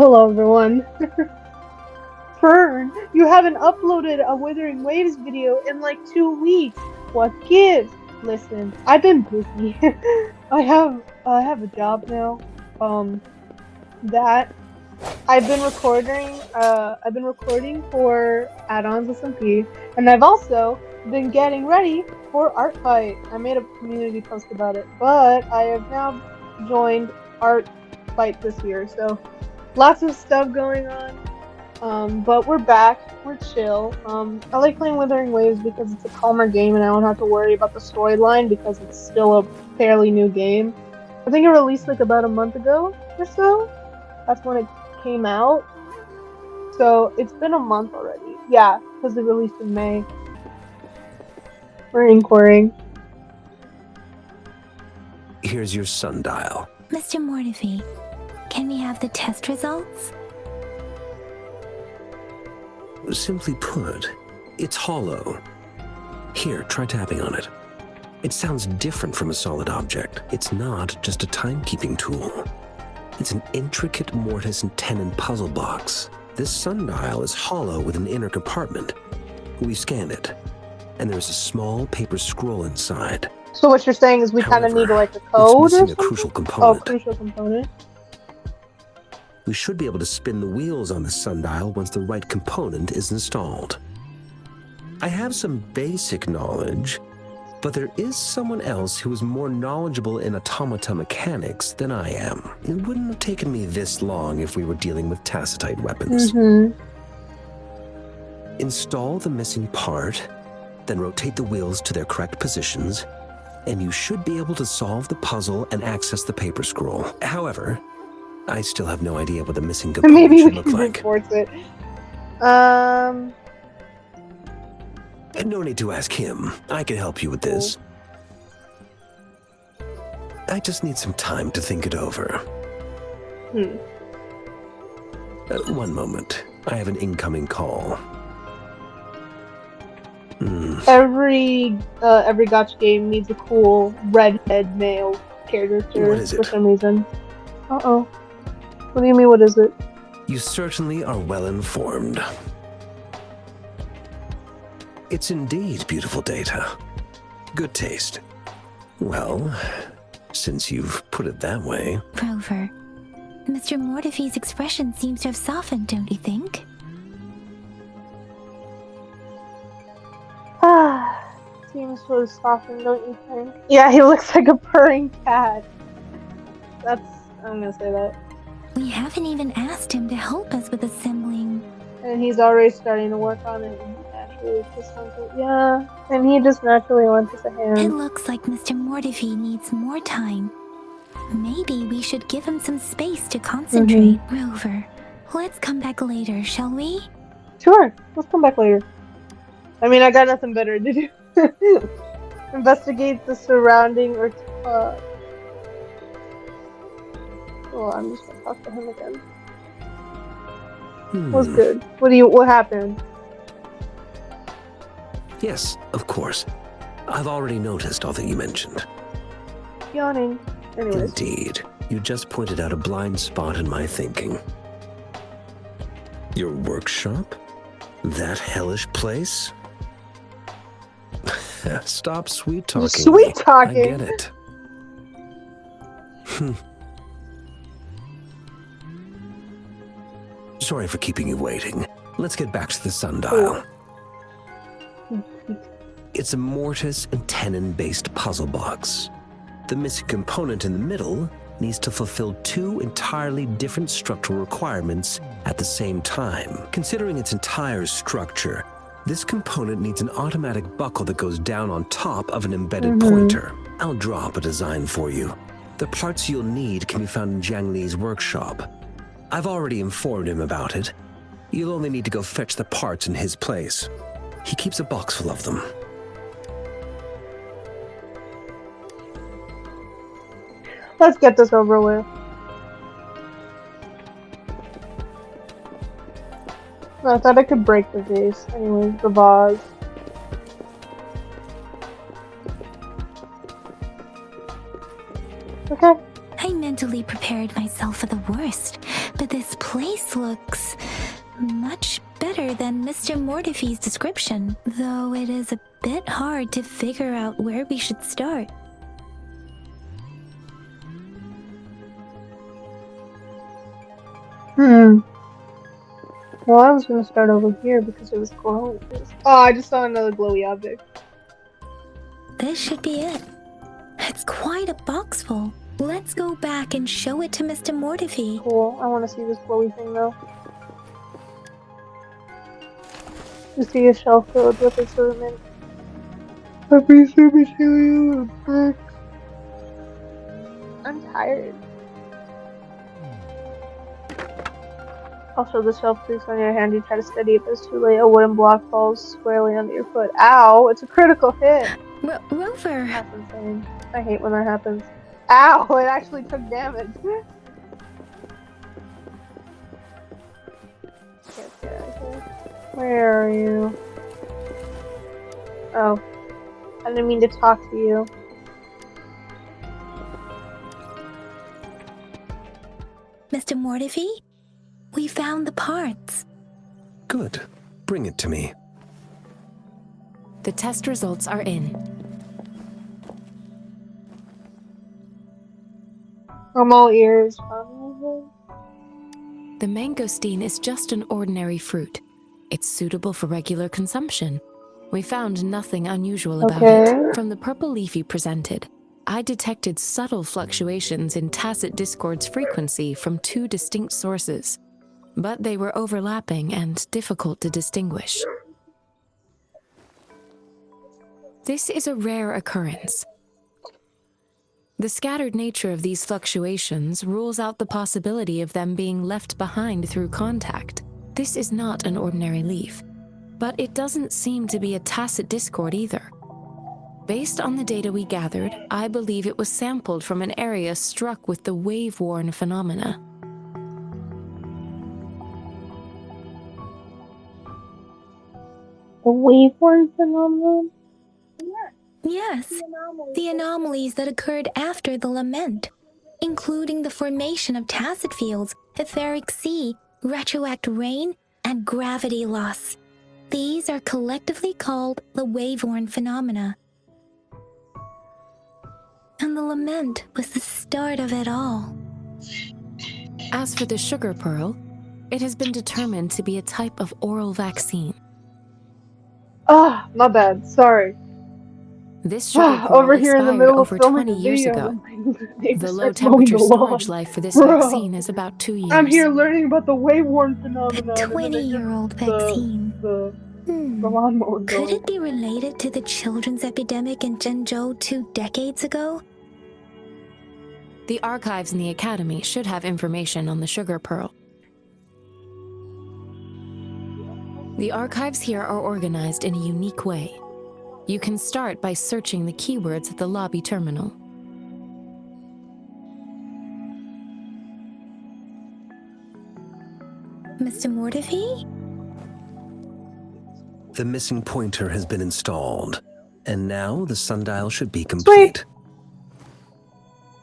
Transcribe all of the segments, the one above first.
Hello everyone. Fern, you haven't uploaded a Wuthering Waves video in like 2 weeks. What gives? Listen, I've been busy. I have a job now. Um that I've been recording for add-ons SMP, and I've also been getting ready for Art Fight. I made a community post about it, but I have now joined Art Fight this year, so lots of stuff going on. But we're back. We're chill. I like playing Wuthering Waves because it's a calmer game and I don't have to worry about the storyline because it's still a fairly new game. I think it released like about a month ago or so. That's when it came out. So it's been a month already. Yeah, because it released in May. We're inquiring. Here's your sundial. Mr. Mortifi, can we have the test results? Simply put, it's hollow. Here, try tapping on it. It sounds different from a solid object. It's not just a timekeeping tool. It's an intricate mortise and tenon puzzle box. This sundial is hollow with an inner compartment. We scanned it, and there's a small paper scroll inside. So what you're saying is we kind of need like a code it's or missing something? a crucial component. Oh, crucial component. We should be able to spin the wheels on the sundial once the right component is installed. I have some basic knowledge, but there is someone else who is more knowledgeable in automata mechanics than I am. It wouldn't have taken me this long if we were dealing with tacitite weapons. Install the missing part, then rotate the wheels to their correct positions, and you should be able to solve the puzzle and access the paper scroll. However, I still have no idea what the missing component Maybe we should look can like. enforce it. And no need to ask him. I can help you with this. I just need some time to think it over. One moment. I have an incoming call. Every gotcha game needs a cool redhead male character What is it? for some reason. Uh-oh. What do you mean, what is it? You certainly are well informed. It's indeed beautiful data. Good taste. Well, since you've put it that way. Rover, Mr. Mortifi's expression seems to have softened, don't you think? Seems so softened, don't you think? Yeah, he looks like a purring cat. I'm gonna say that. We haven't even asked him to help us with assembling. And he's already starting to work on it, and he naturally just wants it. Yeah, and he just naturally wants us a It hand. looks like Mr. Mortifi needs more time. Maybe we should give him some space to concentrate. Rover, let's come back later, shall we? Sure, let's come back later. I mean, I got nothing better to do. Investigate the surrounding well, I'm just gonna talk to him again. What's good? What happened? Yes, of course. I've already noticed all that you mentioned. Yawning. Anyways. Indeed. You just pointed out a blind spot in my thinking. Your workshop? That hellish place? Stop sweet-talking. Sweet-talking? I get it. Sorry for keeping you waiting. Let's get back to the sundial. It's a mortise and tenon-based puzzle box. The missing component in the middle needs to fulfill two entirely different structural requirements at the same time. Considering its entire structure, this component needs an automatic buckle that goes down on top of an embedded pointer. I'll draw up a design for you. The parts you'll need can be found in Jiang Li's workshop. I've already informed him about it. You'll only need to go fetch the parts in his place. He keeps a box full of them. Let's get this over with. I thought I could break the vase. Anyways, the vase. Okay. I mentally prepared myself for the worst, but this place This looks much better than Mr. Mortefi's description, though it is a bit hard to figure out where we should start. Well, I was gonna start over here because it was glowing. Oh, I just saw another glowy object. This should be it. It's quite a box full. Let's go back and show it to Mr. Mortefi. Cool. I want to see this glowy thing though. You see a shelf filled with assortment. Abrasive material and bricks. I'm tired. Also, the shelf creaks on your hand. You try to steady it, but it's too late. A wooden block falls squarely under your foot. Ow! It's a critical hit. Rover. That's insane. I hate when that happens. Ow! It actually took damage. Can't get out of here. Where are you? Oh. I didn't mean to talk to you. Mr. Mortefi? We found the parts. Good. Bring it to me. The test results are in. I'm all ears. The mangosteen is just an ordinary fruit. It's suitable for regular consumption. We found nothing unusual about it. From the purple leaf you presented, I detected subtle fluctuations in tacit discord's frequency from two distinct sources, but they were overlapping and difficult to distinguish. This is a rare occurrence. The scattered nature of these fluctuations rules out the possibility of them being left behind through contact. This is not an ordinary leaf, but it doesn't seem to be a tacit discord either. Based on the data we gathered, I believe it was sampled from an area struck with the wave-worn phenomena. The wave-worn phenomenon? Yes, the anomalies that occurred after the lament, including the formation of tacit fields, etheric sea, retroact rain, and gravity loss. These are collectively called the wave-worn phenomena. And the lament was the start of it all. As for the sugar pearl, it has been determined to be a type of oral vaccine. Ah, my bad. Sorry. This sugar pearl Over here in the expired middle of over filming 20 a years video, ago. my The starts low-temperature mowing the storage lawn. life for this Bruh. vaccine is about 2 years. I'm here learning about the wave-worn phenomenon. The 20-year-old vaccine. The lawnmower Could going. it be related to the children's epidemic in Jinzhou 2 decades ago? The archives in the Academy should have information on the sugar pearl. The archives here are organized in a unique way. You can start by searching the keywords at the lobby terminal. Mr. Mortefi? The missing pointer has been installed, and now the sundial should be complete.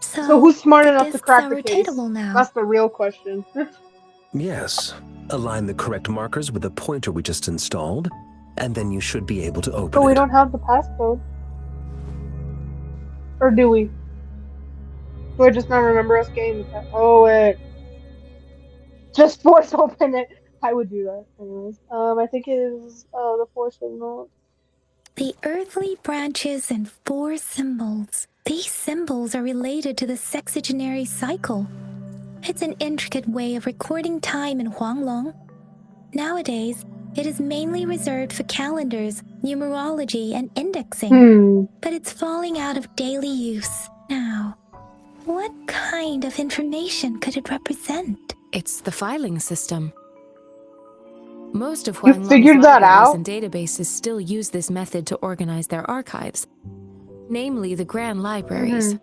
So who's smart enough to discs crack are the case? rotatable now. That's the real question. Yes. Align the correct markers with the pointer we just installed, and then you should be able to open But it. we don't have the passcode. Or do we? Do I just not remember us getting the passcode? Oh, wait. Just force open it. I would do that. Anyways. I think it is the 4 signal. The earthly branches and 4 symbols. These symbols are related to the sexagenary cycle. It's an intricate way of recording time in Huanglong. Nowadays, it is mainly reserved for calendars, numerology, and indexing. But it's falling out of daily use now. What kind of information could it represent? It's the filing system. Most of You Huanglong's figured that libraries out? and databases still use this method to organize their archives, namely the grand libraries.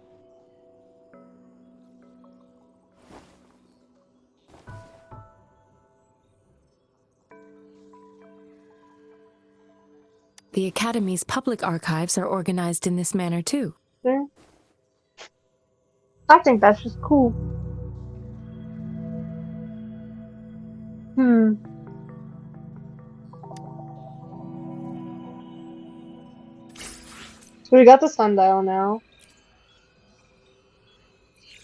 The Academy's public archives are organized in this manner too. There. I think that's just cool. Hmm. So we got the sundial now.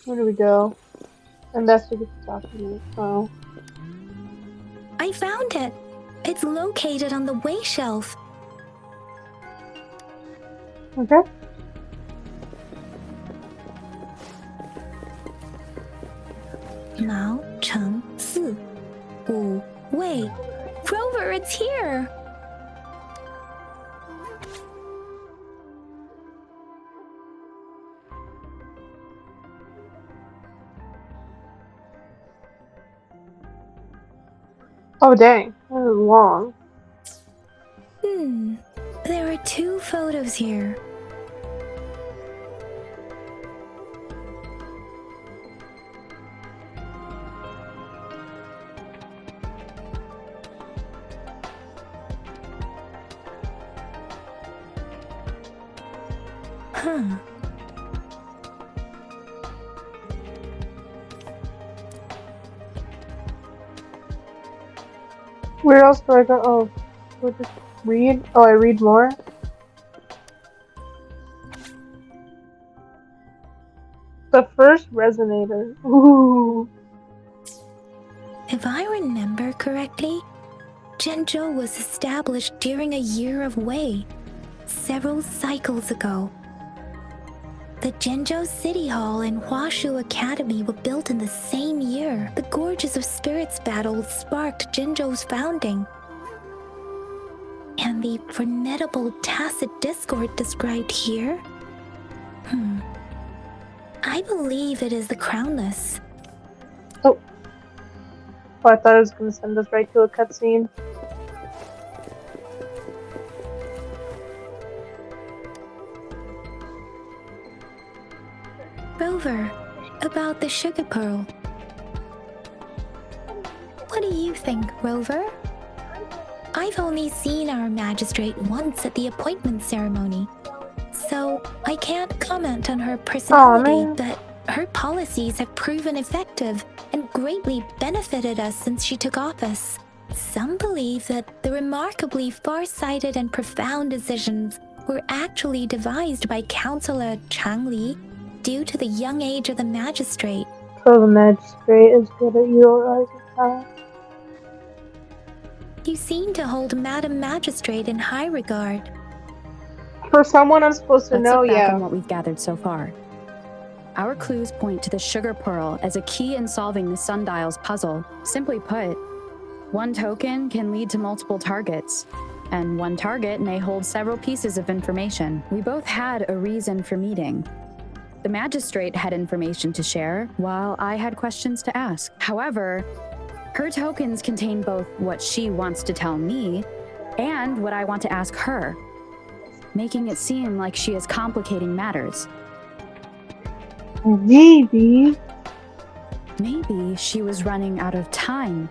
Where do we go? Investigate the document. Oh. I found it. It's located on the way shelf. Okay. Mao Cheng Si. Wu Wei. Rover, it's here. Oh dang, that is long. There are 2 photos here. Huh. Where else do I go? Oh, do I just read? Oh, I read more? The first resonator. Ooh. If I remember correctly, Jinzhou was established during a year of Wei, several cycles ago. The Jinzhou City Hall and Huashu Academy were built in the same year. The Gorges of Spirits battle sparked Jinzhou's founding. And the formidable tacit discord described here? I believe it is the Crownless. Oh, I thought it was going to send us right to a cutscene. Rover, about the sugar pearl. What do you think, Rover? I've only seen our magistrate once at the appointment ceremony, so I can't comment on her personality, but her policies have proven effective and greatly benefited us since she took office. Some believe that the remarkably far-sighted and profound decisions were actually devised by Councillor Changli due to the young age of the magistrate. So the magistrate is good at utilizing power. You seem to hold Madam Magistrate in high regard. For someone I'm supposed to Let's know, look back yeah. on what we've gathered so far. Our clues point to the sugar pearl as a key in solving the sundial's puzzle. Simply put, one token can lead to multiple targets, and one target may hold several pieces of information. We both had a reason for meeting. The magistrate had information to share, while I had questions to ask. However, her tokens contain both what she wants to tell me and what I want to ask her, making it seem like she is complicating matters. Maybe she was running out of time.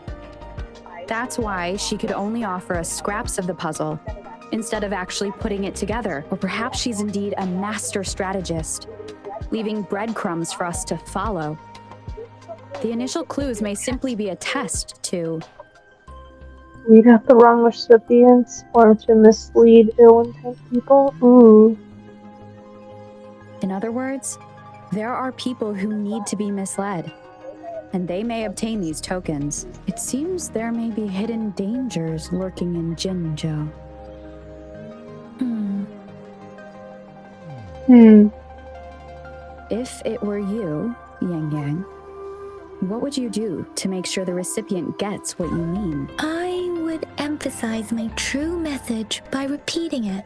That's why she could only offer us scraps of the puzzle, instead of actually putting it together. Or perhaps she's indeed a master strategist, leaving breadcrumbs for us to follow. The initial clues may simply be a test to weed out the wrong recipients or to mislead ill-intent people. Ooh. In other words, there are people who need to be misled, and they may obtain these tokens. It seems there may be hidden dangers lurking in Jinzhou. If it were you, Yang Yang, what would you do to make sure the recipient gets what you mean? I would emphasize my true message by repeating it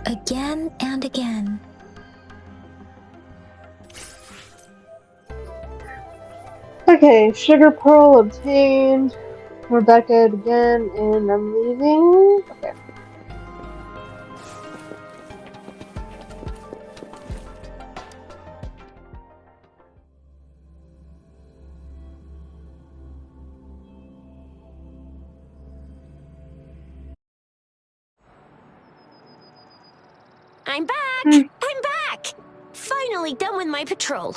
again and again. Okay, sugar pearl obtained. We're back at it again, and I'm leaving. Okay. I'm back! I'm back! Finally done with my patrol.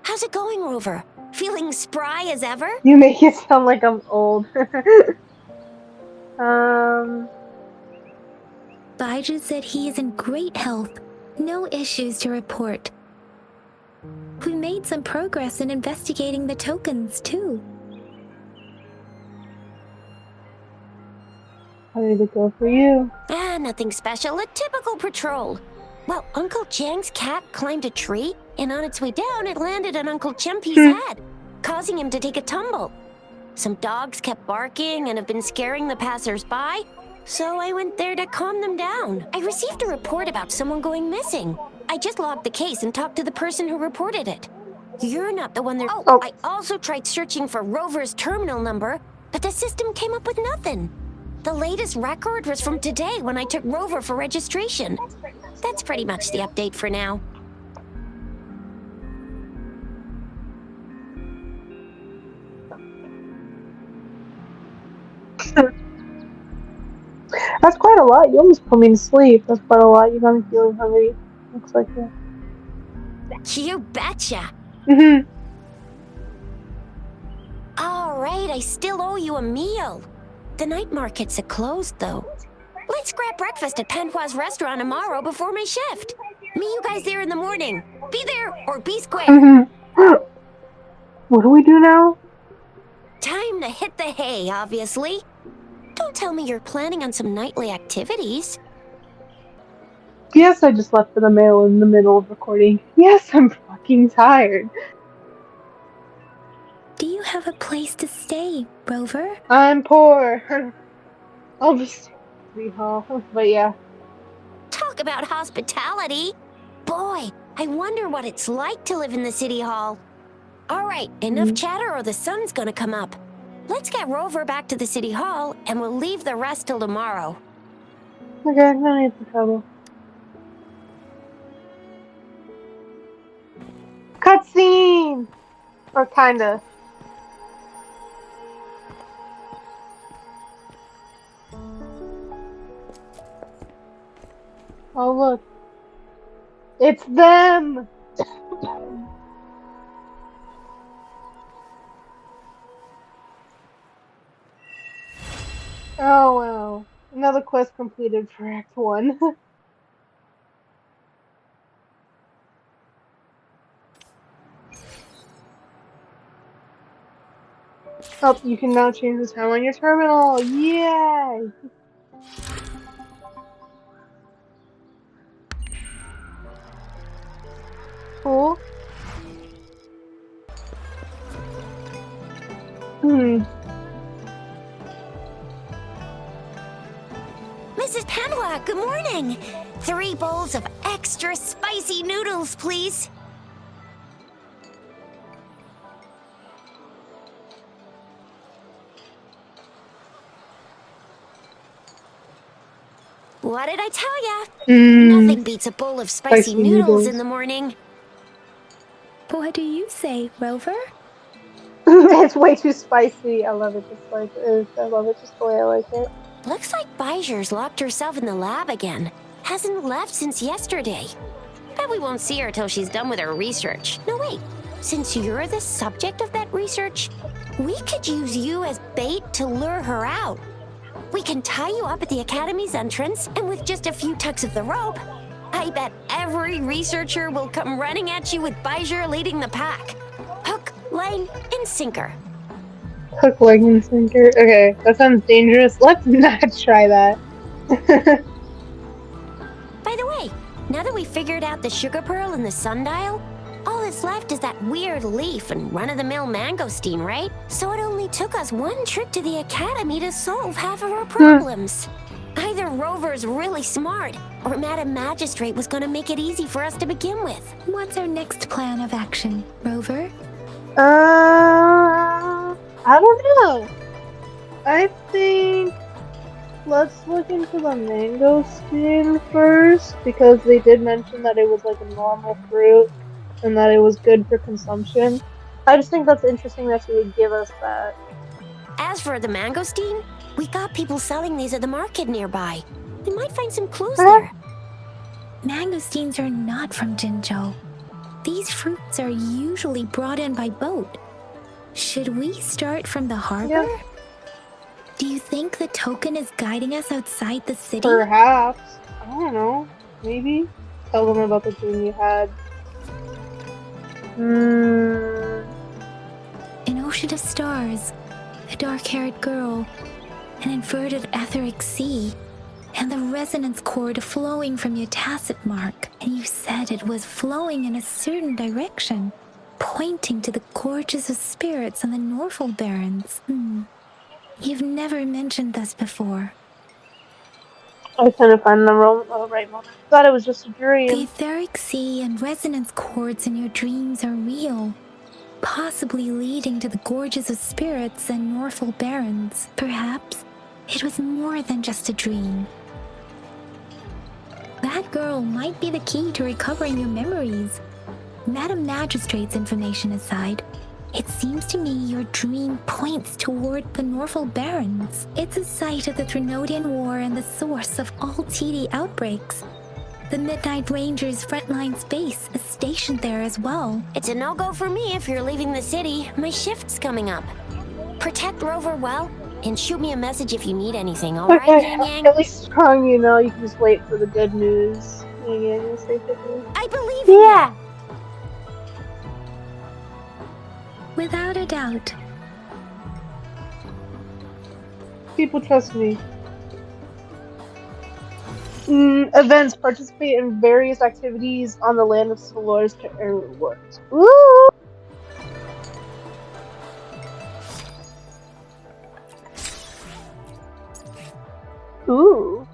How's it going, Rover? Feeling spry as ever? You make it sound like I'm old. Baiju said he is in great health. No issues to report. We made some progress in investigating the tokens, too. How did it go for you? Ah, nothing special. A typical patrol. Well, Uncle Chang's cat climbed a tree, and on its way down, it landed on Uncle Chempi's head, causing him to take a tumble. Some dogs kept barking and have been scaring the passers-by, so I went there to calm them down. I received a report about someone going missing. I just logged the case and talked to the person who reported it. You're not the one there. Oh, I also tried searching for Rover's terminal number, but the system came up with nothing. The latest record was from today when I took Rover for registration. That's pretty much the update for now. That's quite a lot. You almost put me to sleep. That's quite a lot. You got me feeling hungry. Looks like that. You betcha. Mm-hmm. All right, I still owe you a meal. The night markets are closed, though. Let's grab breakfast at Panhua's restaurant tomorrow before my shift. Meet you guys there in the morning. Be there or be square. Mm-hmm. What do we do now? Time to hit the hay, obviously. Don't tell me you're planning on some nightly activities. Yes, I just left for the mail in the middle of recording. Yes, I'm fucking tired. Do you have a place to stay, Rover? I'm poor. I'll just be home. But yeah. Talk about hospitality. Boy, I wonder what it's like to live in the city hall. All right, enough chatter or the sun's gonna come up. Let's get Rover back to the city hall and we'll leave the rest till tomorrow. Okay, no need for trouble. Cutscene! Or kinda. Oh look. It's them! Oh wow. Another quest completed for Act 1. Oh, you can now change the time on your terminal! Yay! Cool. Mrs. Panhua, good morning. 3 bowls of extra spicy noodles, please. What did I tell ya? Nothing beats a bowl of spicy noodles in the morning. What do you say, Rover? It's way too spicy. I love it just like it is. I love it just the way I like it. Looks like Baiju's locked herself in the lab again. Hasn't left since yesterday. Bet we won't see her till she's done with her research. No, wait. Since you're the subject of that research, we could use you as bait to lure her out. We can tie you up at the Academy's entrance, and with just a few tugs of the rope, I bet every researcher will come running at you with Baiju leading the pack. Hook, line, and sinker. Hook, line, and sinker. Okay, that sounds dangerous. Let's not try that. By the way, now that we figured out the sugar pearl and the sundial, all that's left is that weird leaf and run-of-the-mill mangosteen, right? So it only took us one trip to the Academy to solve half of our problems. Either Rover's really smart, or Madam Magistrate was gonna make it easy for us to begin with. What's our next plan of action, Rover? I don't know. I think let's look into the mangosteen first, because they did mention that it was like a normal fruit and that it was good for consumption. I just think that's interesting that she would give us that. As for the mangosteen, we got people selling these at the market nearby. We might find some clues there. Mangosteens are not from Jinzhou. These fruits are usually brought in by boat. Should we start from the harbor? Yeah. Do you think the token is guiding us outside the city? Perhaps. I don't know. Maybe. Tell them about the dream you had. An ocean of stars, a dark-haired girl, an inverted etheric sea, and the resonance cord flowing from your tacit mark. And you said it was flowing in a certain direction, pointing to the gorges of spirits and the Norfolk Barrens. You've never mentioned this before. I couldn't find the right moment. Thought it was just a The dream. etheric sea and resonance cords in your dreams are real, possibly leading to the gorges of spirits and Norfolk Barrens. Perhaps it was more than just a dream. That girl might be the key to recovering your memories. Madam Magistrate's information aside, it seems to me your dream points toward the Norfolk Barrens. It's a site of the Trinodian War and the source of all TD outbreaks. The Midnight Rangers' frontline base is stationed there as well. It's a no-go for me if you're leaving the city. My shift's coming up. Protect Rover well, and shoot me a message if you need anything, alright, Okay, Yang Yang? at least strong, you know. You can just wait for the good news. Yang Yang, you say something? I believe in Yeah. Without a doubt. People trust me. Events. Participate in various activities on the land of Solars to earn rewards. Woo! Ooh.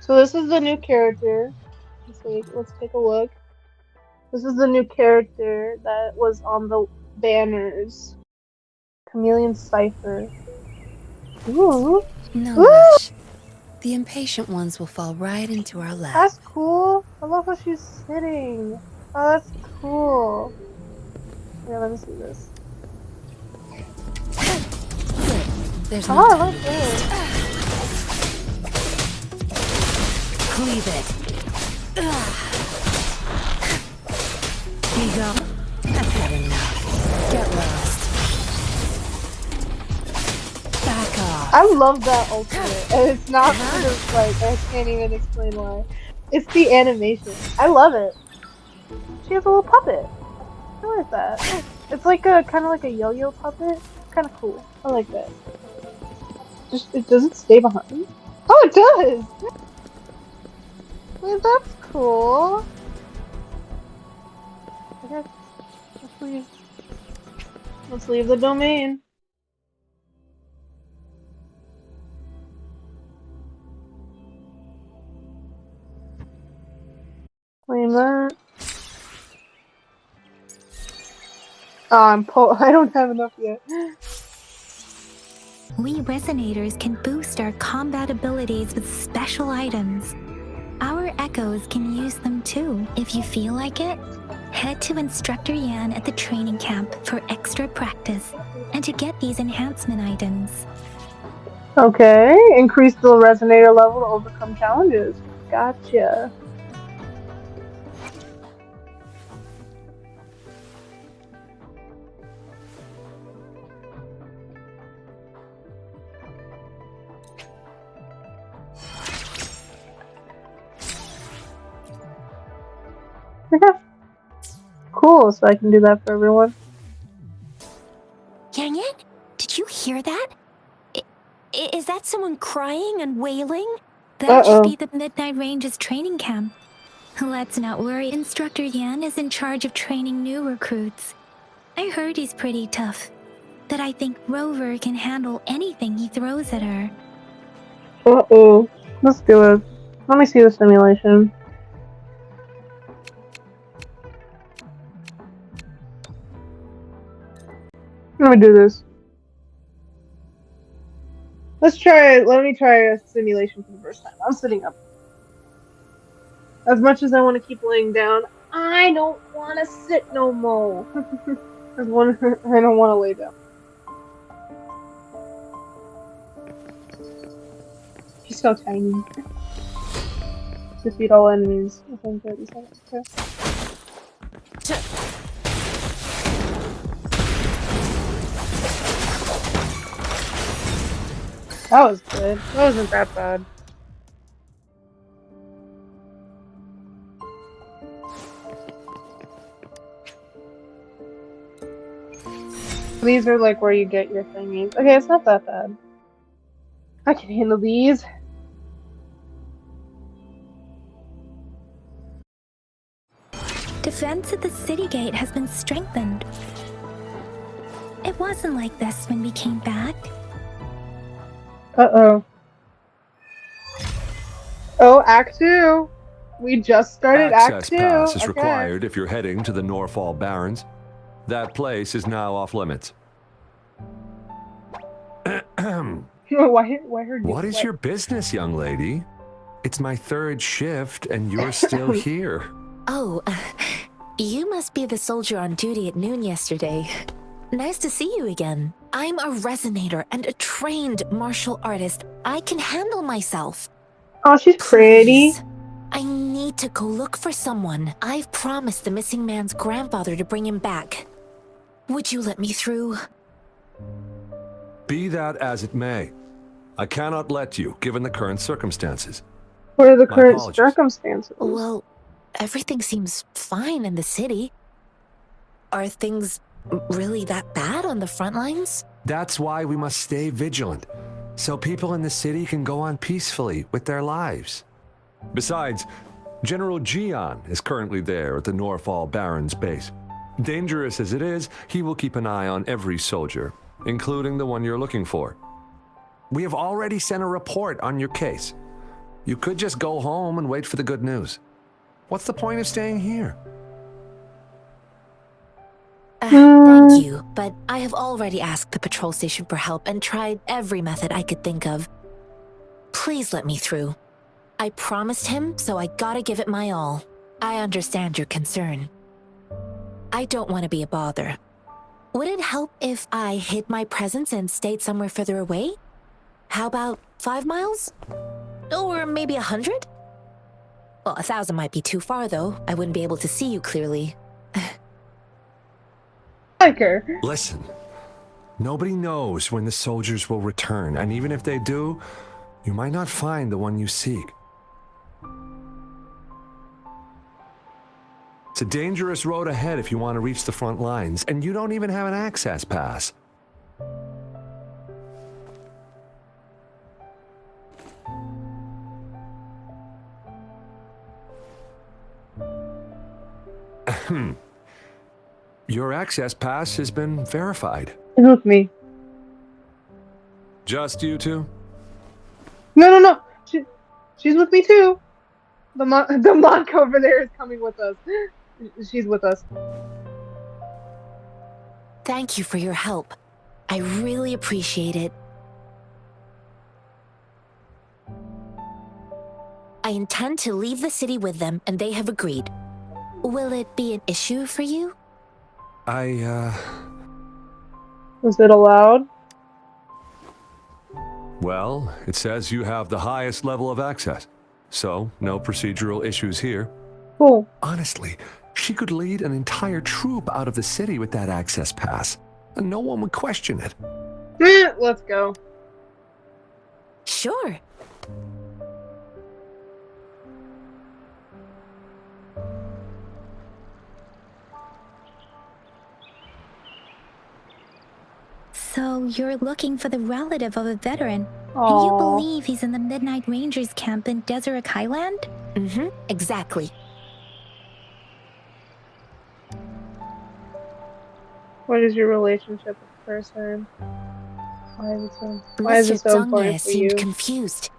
So this is the new character. Let's take a look. This is the new character that was on the banners. Chameleon Cipher. Ooh. No Woo! rush. The impatient ones will fall right into our lap. That's cool. I love how she's sitting. Oh, that's cool. Yeah, let me see this. There's Oh, no I time love to this. cleave it. Ego. I've had enough. Get lost. Back off. I love that ultimate. And it's not because, like, I can't even explain why. It's the animation. I love it. She has a little puppet. I like that. It's like a kind of like a yo-yo puppet. Kind of cool. I like that. Just it doesn't stay behind. Oh, it does. Wait, that's cool. Okay, let's leave. Let's leave the domain. Claim that. Oh, I don't have enough yet. We resonators can boost our combat abilities with special items. Our echoes can use them too. If you feel like it, head to Instructor Yan at the training camp for extra practice and to get these enhancement items. Okay, increase the resonator level to overcome challenges. Gotcha. Okay. Cool, so I can do that for everyone. Yang Yang, did you hear that? Is that someone crying and wailing? That should be the Midnight Range's training camp. Let's not worry, Instructor Yan is in charge of training new recruits. I heard he's pretty tough, but I think Rover can handle anything he throws at her. Uh-oh. Let's do it. Let me see the simulation. Let me do this. Let me try a simulation for the first time. I'm sitting up. As much as I want to keep laying down, I don't want to sit no more. I don't want to lay down. She's so tiny. Defeat all enemies within 30 seconds. Okay. That was good. That wasn't that bad. These are like where you get your thingies. Okay, it's not that bad. I can handle these. Defense at the city gate has been strengthened. It wasn't like this when we came back. Uh-oh. Oh, Act 2. We just started Act Access 2. pass is Okay. required if you're heading to the Norfall Barrens. That place is now off limits. Why her? What is your business, young lady? It's my third shift and you're still here. Oh, you must be the soldier on duty at noon yesterday. Nice to see you again. I'm a resonator and a trained martial artist. I can handle myself. Oh, she's pretty. Please, I need to go look for someone. I've promised the missing man's grandfather to bring him back. Would you let me through? Be that as it may, I cannot let you, given the current circumstances. What are the My current apologies. circumstances? Well, everything seems fine in the city. Are things really that bad on the front lines? That's why we must stay vigilant, so people in the city can go on peacefully with their lives. Besides, General Jian is currently there at the Norfall Barrens base. Dangerous as it is, he will keep an eye on every soldier, including the one you're looking for. We have already sent a report on your case. You could just go home and wait for the good news. What's the point of staying here? Thank you, but I have already asked the patrol station for help and tried every method I could think of. Please let me through. I promised him, so I gotta give it my all. I understand your concern. I don't want to be a bother. Would it help if I hid my presence and stayed somewhere further away? How about 5 miles? Or maybe 100? Well, 1,000 might be too far, though. I wouldn't be able to see you clearly. Like her. Listen, nobody knows when the soldiers will return, and even if they do, you might not find the one you seek. It's a dangerous road ahead if you want to reach the front lines, and you don't even have an access pass. Your access pass has been verified. It's with me. Just you two? No. She's with me too. The monk over there is coming with us. She's with us. Thank you for your help. I really appreciate it. I intend to leave the city with them, and they have agreed. Will it be an issue for you? Was it allowed? Well, it says you have the highest level of access, so no procedural issues here. Cool. Honestly, she could lead an entire troop out of the city with that access pass, and no one would question it. Let's go. Sure. So you're looking for the relative of a veteran, and you Aww. believe he's in the Midnight Rangers camp in Deseret Highland? Exactly. What is your relationship with the person? Why is it Mr. so Zhongye important for you? seemed confused.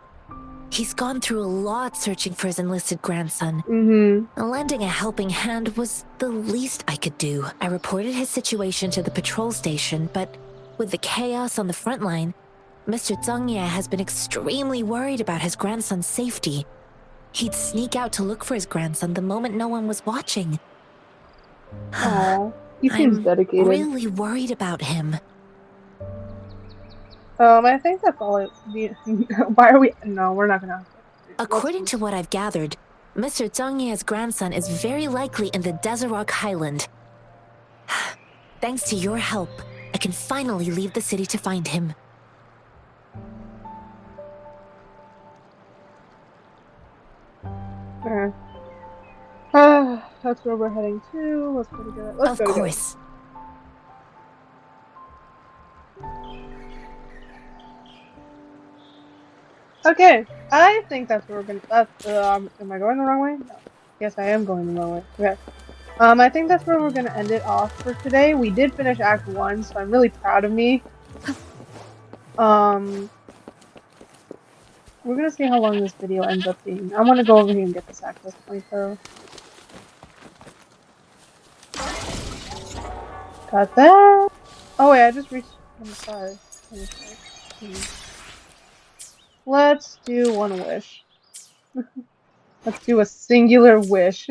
He's gone through a lot searching for his enlisted grandson. Lending a helping hand was the least I could do. I reported his situation to the patrol station, but with the chaos on the front line, Mr. Zhongye has been extremely worried about his grandson's safety. He'd sneak out to look for his grandson the moment no one was watching. Aww. He seems I'm dedicated. really worried about him. I think that's all why are we? No, we're not gonna. According to what I've gathered, Mr. Zhongye's grandson is very likely in the Deseret Highland. Thanks to your help, I can finally leave the city to find him. Okay. That's where we're heading to. Let's go together. Let's Of go together. course. Okay, I think that's where we're gonna. Am I going the wrong way? No. Yes, I am going the wrong way. Okay. I think that's where we're gonna end it off for today. We did finish Act 1, so I'm really proud of me. We're gonna see how long this video ends up being. I want to go over here and get this access point though. Got that. Oh wait, I just reached 25. 25. Let's do one wish. Let's do a singular wish.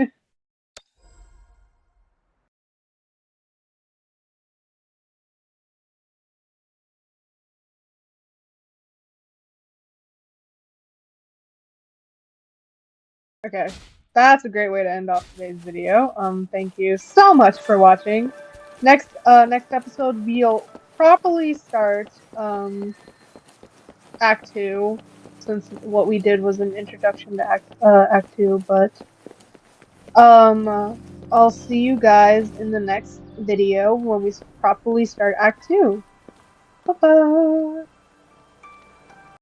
Okay, that's a great way to end off today's video. Thank you so much for watching. Next episode we'll properly start Act 2, since what we did was an introduction to Act 2. But I'll see you guys in the next video when we properly start Act 2. Bye bye.